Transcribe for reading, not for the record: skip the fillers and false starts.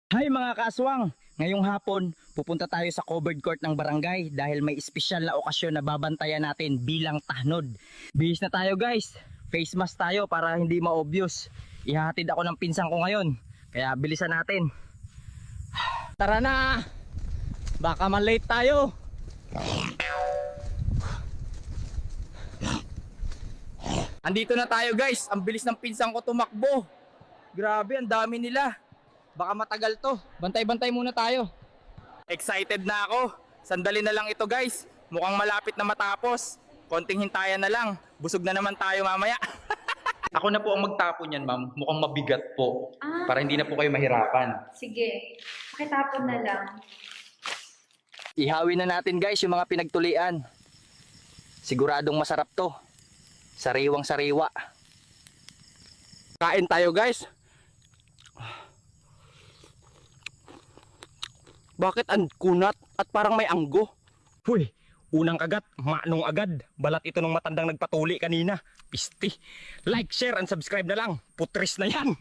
Hi mga kaaswang! Ngayong hapon, pupunta tayo sa covered court ng barangay dahil may espesyal na okasyon na babantayan natin bilang tahnod. Bihis na tayo guys! Face mask tayo para hindi ma-obvious. Ihahatid ako ng pinsan ko ngayon, kaya bilisan natin. Tara na! Baka ma-late tayo! Andito na tayo guys! Ang bilis ng pinsan ko tumakbo! Grabe, ang dami nila! Baka matagal to. Bantay-bantay muna tayo. Excited na ako. Sandali na lang ito guys. Mukhang malapit na matapos. Konting hintayan na lang. Busog na naman tayo mamaya. Ako na po ang magtapon yan, ma'am. Mukhang mabigat po. Para hindi na po kayo mahirapan. Sige, pakitapon na lang. Ihawin na natin guys yung mga pinagtulian. Siguradong masarap to. Sariwang sariwa. Kain tayo guys. Bakit ang kunat at parang may anggo? Huy, unang kagat, manong agad. Balat ito ng matandang nagpatuli kanina. Pisti. Like, share, and subscribe na lang. Putris na yan.